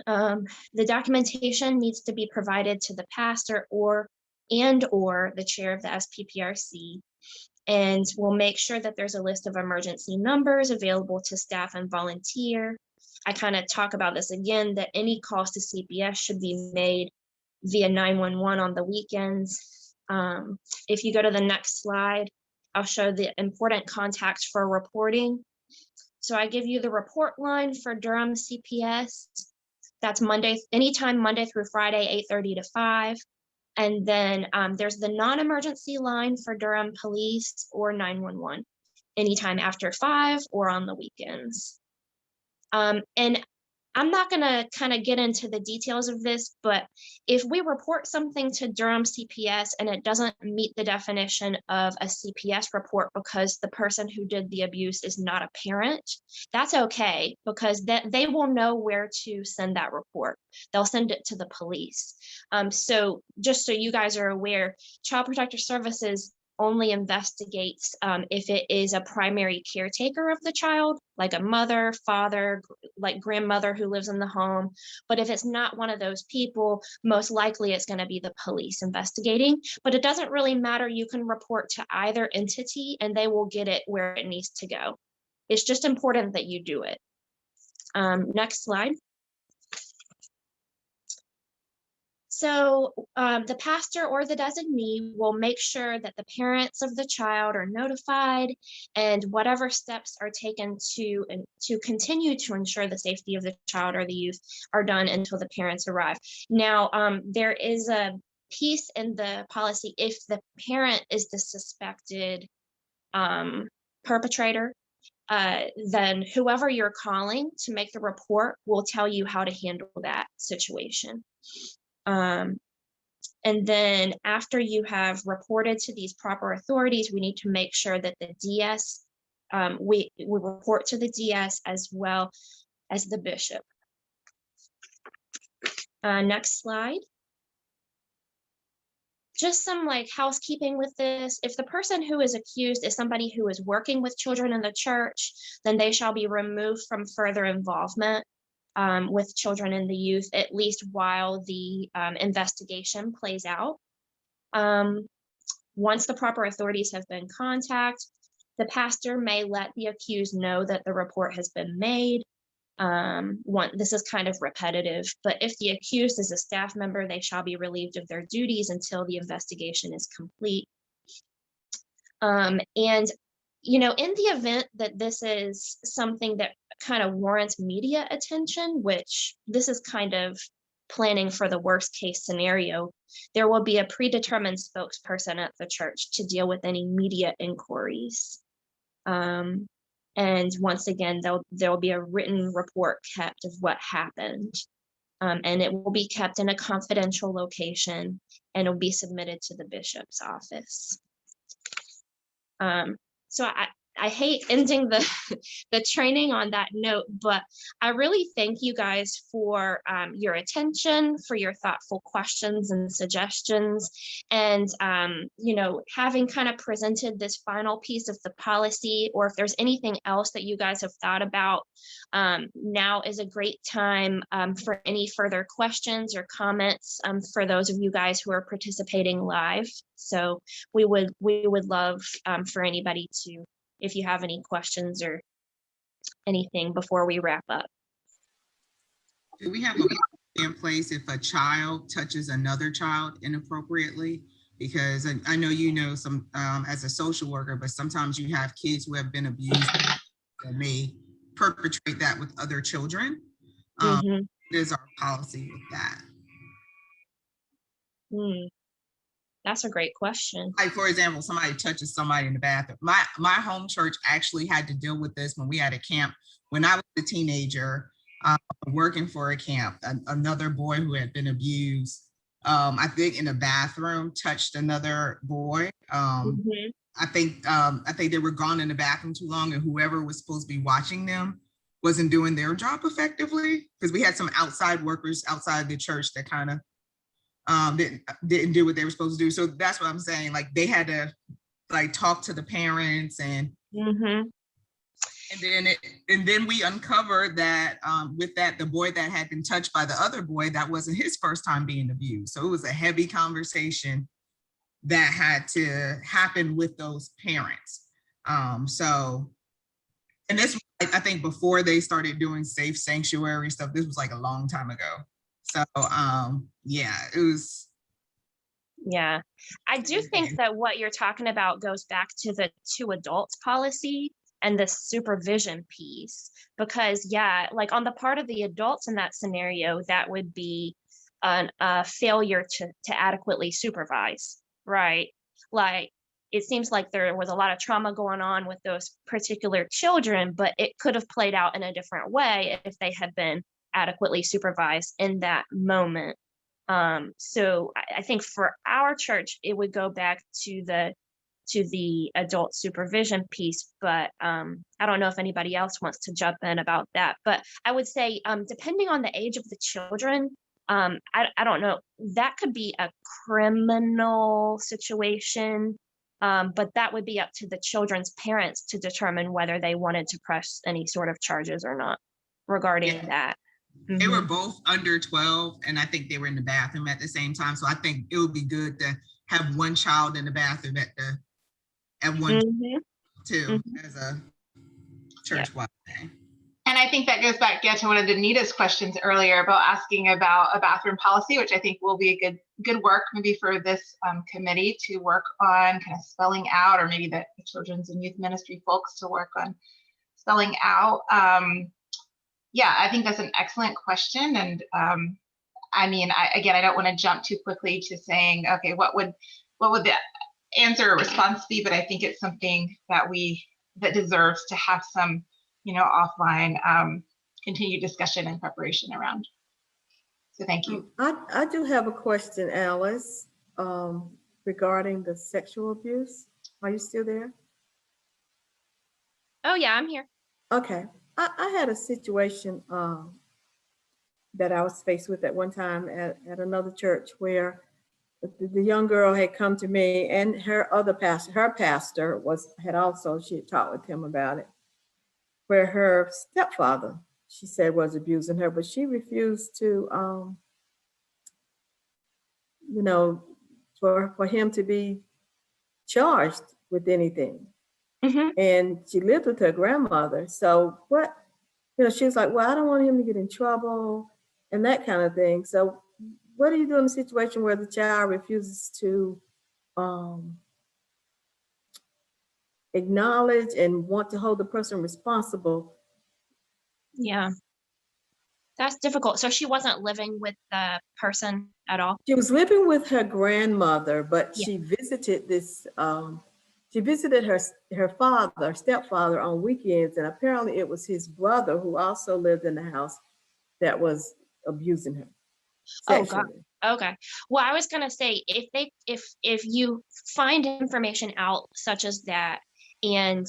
The documentation needs to be provided to the pastor or the chair of the SPPRC. And we'll make sure that there's a list of emergency numbers available to staff and volunteer. I kind of talk about this again, that any calls to CPS should be made via 911 on the weekends. If you go to the next slide, I'll show the important contacts for reporting. So I give you the report line for Durham CPS. That's anytime Monday through Friday, 8:30 to 5. And then there's the non-emergency line for Durham Police or 911, anytime after 5 or on the weekends. And I'm not going to kind of get into the details of this, but if we report something to Durham CPS and it doesn't meet the definition of a CPS report because the person who did the abuse is not a parent, that's okay, because they will know where to send that report. They'll send it to the police. So just so you guys are aware, Child Protective Services only investigates if it is a primary caretaker of the child, like a mother, father, like grandmother who lives in the home. But if it's not one of those people, most likely it's going to be the police investigating. But it doesn't really matter. You can report to either entity and they will get it where it needs to go. It's just important that you do it. Next slide. So the pastor or the designee will make sure that the parents of the child are notified and whatever steps are taken to continue to ensure the safety of the child or the youth are done until the parents arrive. Now, there is a piece in the policy if the parent is the suspected perpetrator, then whoever you're calling to make the report will tell you how to handle that situation. And then after you have reported to these proper authorities, we need to make sure that the DS, we report to the DS as well as the bishop. Next slide. Just some housekeeping with this. If the person who is accused is somebody who is working with children in the church, then they shall be removed from further involvement with children and the youth, at least while the investigation plays out. Once the proper authorities have been contacted, the pastor may let the accused know that the report has been made. This is kind of repetitive, but if the accused is a staff member, they shall be relieved of their duties until the investigation is complete. And, you know, in the event that this is something that kind of warrants media attention, which this is kind of planning for the worst case scenario, there will be a predetermined spokesperson at the church to deal with any media inquiries. And once again, there will be a written report kept of what happened. And it will be kept in a confidential location, and it will be submitted to the bishop's office. So I hate ending the training on that note, but I really thank you guys for your attention, for your thoughtful questions and suggestions, and you know, having kind of presented this final piece of the policy, or if there's anything else that you guys have thought about, now is a great time for any further questions or comments for those of you guys who are participating live. So we would love for anybody to, if you have any questions or anything before we wrap up. Do we have a policy in place if a child touches another child inappropriately? Because I know you know some as a social worker, but sometimes you have kids who have been abused and may perpetrate that with other children. What is our policy with that? That's a great question. Like, for example, somebody touches somebody in the bathroom. My home church actually had to deal with this when we had a camp. When I was a teenager, working for a camp, another boy who had been abused, I think in the bathroom, touched another boy. I think they were gone in the bathroom too long, and whoever was supposed to be watching them wasn't doing their job effectively, because we had some outside workers outside the church that kind of didn't do what they were supposed to do. So that's what I'm saying. Like, they had to like talk to the parents, and and then we uncovered that with that, the boy that had been touched by the other boy, that wasn't his first time being abused. So it was a heavy conversation that had to happen with those parents. So, and this was, I think, before they started doing safe sanctuary stuff. This was like a long time ago. So yeah, it was. Yeah, I do think that what you're talking about goes back to the 2 adults policy and the supervision piece, because yeah, like on the part of the adults in that scenario, that would be a failure to adequately supervise, right? Like, it seems like there was a lot of trauma going on with those particular children, but it could have played out in a different way if they had been adequately supervised in that moment. So I think for our church, it would go back to the adult supervision piece, but I don't know if anybody else wants to jump in about that. But I would say, depending on the age of the children, I don't know, that could be a criminal situation, but that would be up to the children's parents to determine whether they wanted to press any sort of charges or not regarding that. They were both under 12, and I think they were in the bathroom at the same time. So I think it would be good to have one child in the bathroom at one too, as a church-wide thing. And I think that goes back to one of Danita's questions earlier about asking about a bathroom policy, which I think will be a good work maybe for this committee to work on kind of spelling out, or maybe the children's and youth ministry folks to work on spelling out. Yeah, I think that's an excellent question. And I mean, I don't want to jump too quickly to saying, okay, what would the answer or response be? But I think it's something that deserves to have some, offline continued discussion and preparation around. So thank you. I do have a question, Alice, regarding the sexual abuse. Are you still there? Oh yeah, I'm here. Okay. I had a situation that I was faced with at one time at another church, where the young girl had come to me, and her pastor she had talked with him about it, where her stepfather, she said, was abusing her, but she refused to, for him to be charged with anything. Mhm. And she lived with her grandmother. So what, she was like, well, I don't want him to get in trouble and that kind of thing. So what do you do in a situation where the child refuses to acknowledge and want to hold the person responsible? Yeah, that's difficult. So she wasn't living with the person at all? She was living with her grandmother, but Yeah. she visited her stepfather on weekends, and apparently it was his brother who also lived in the house that was abusing her Oh, God. sexually. Okay. Well, I was gonna say, if you find information out such as that, and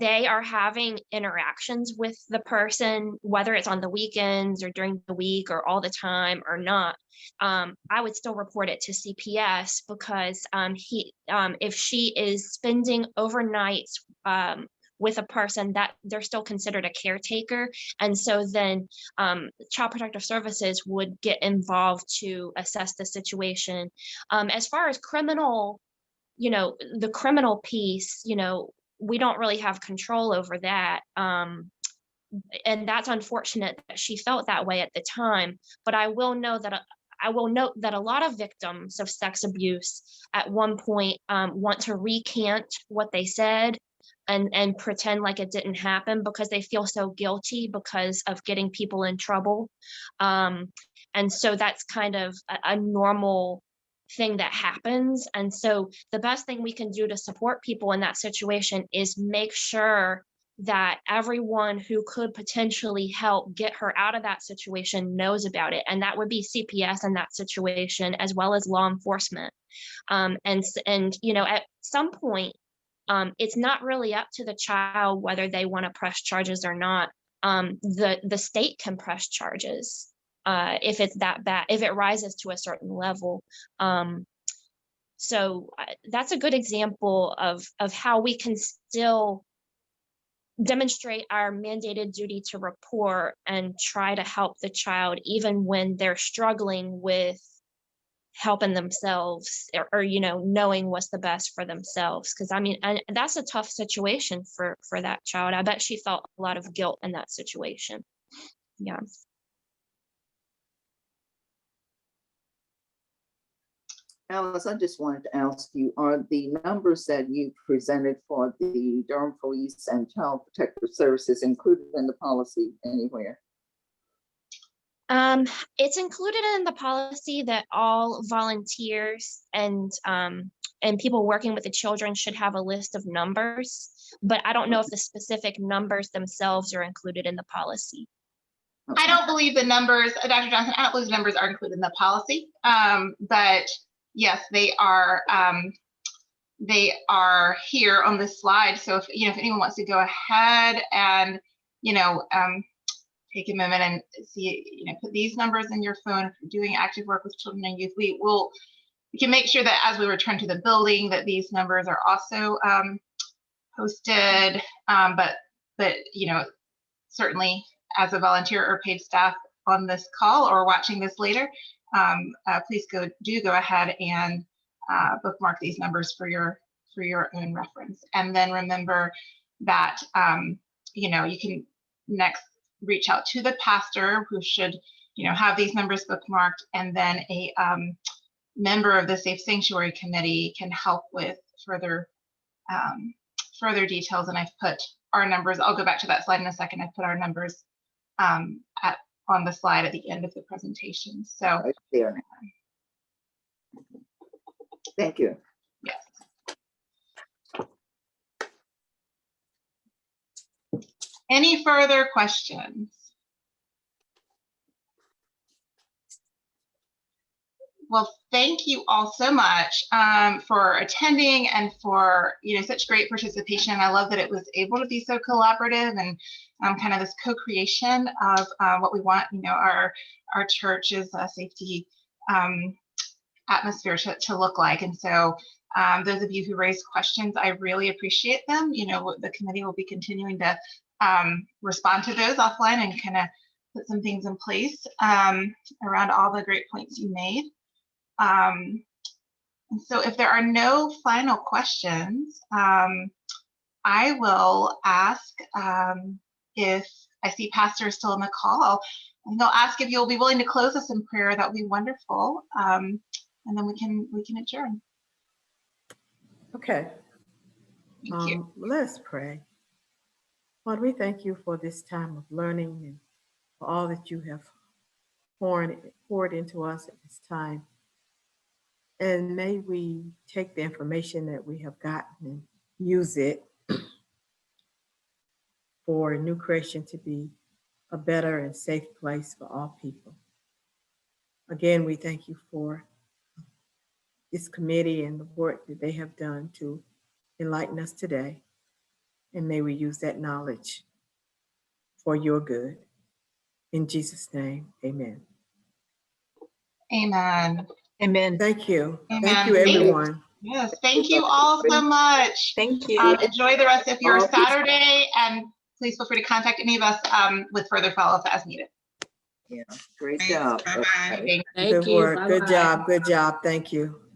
they are having interactions with the person, whether it's on the weekends or during the week or all the time or not, I would still report it to CPS, because if she is spending overnights with a person, that they're still considered a caretaker. And so then Child Protective Services would get involved to assess the situation. As far as criminal, the criminal piece, we don't really have control over that. And that's unfortunate that she felt that way at the time. But I will note that a lot of victims of sex abuse at one point want to recant what they said and pretend like it didn't happen, because they feel so guilty because of getting people in trouble. And so that's kind of a normal thing that happens. And so the best thing we can do to support people in that situation is make sure that everyone who could potentially help get her out of that situation knows about it. And that would be CPS in that situation, as well as law enforcement. And at some point, it's not really up to the child whether they want to press charges or not. The state can press charges if it's that bad, if it rises to a certain level. So that's a good example of how we can still demonstrate our mandated duty to report and try to help the child, even when they're struggling with helping themselves, or knowing what's the best for themselves. Because and that's a tough situation for that child. I bet she felt a lot of guilt in that situation. Yeah. Alice, I just wanted to ask you, are the numbers that you presented for the Durham Police and Child Protective Services included in the policy anywhere? It's included in the policy that all volunteers and people working with the children should have a list of numbers, but I don't know if the specific numbers themselves are included in the policy. I don't believe the numbers, Dr. Johnson, I don't believe the numbers are included in the policy, but yes, they are here on this slide. So if anyone wants to go ahead and take a moment and see, put these numbers in your phone. If you're doing active work with children and youth, we can make sure that as we return to the building, that these numbers are also posted. But certainly as a volunteer or paid staff on this call or watching this later, please go ahead and bookmark these numbers for your own reference. And then remember that you can next reach out to the pastor, who should have these numbers bookmarked, and then a member of the Safe Sanctuary Committee can help with further details. And I've put our numbers, I'll go back to that slide in a second. I've put our numbers on the slide at the end of the presentation. So right there now. Thank you. Yes. Any further questions? Well, thank you all so much for attending and for such great participation. I love that it was able to be so collaborative and kind of this co-creation of what we want our church's safety atmosphere to look like. And so those of you who raised questions, I really appreciate them. The committee will be continuing to respond to those offline and kind of put some things in place around all the great points you made. And so if there are no final questions, I will ask if I see Pastor is still on the call, and they'll ask if you'll be willing to close us in prayer. That would be wonderful. And then we can adjourn. Okay, Thank you. let's pray. Lord, we thank you for this time of learning and for all that you have poured into us at this time. And may we take the information that we have gotten and use it for New Creation to be a better and safe place for all people. Again, we thank you for this committee and the work that they have done to enlighten us today. And may we use that knowledge for your good. In Jesus' name, amen. Amen. Amen. Thank you. Amen. Thank you, everyone. Yes, thank you all so much. Thank you. Enjoy the rest of your Saturday, and please feel free to contact any of us with further follow-up as needed. Yeah, great Thanks. job. Bye-bye. Thank you. Thank Good you. work. Good Bye-bye. job. Good job. Thank you.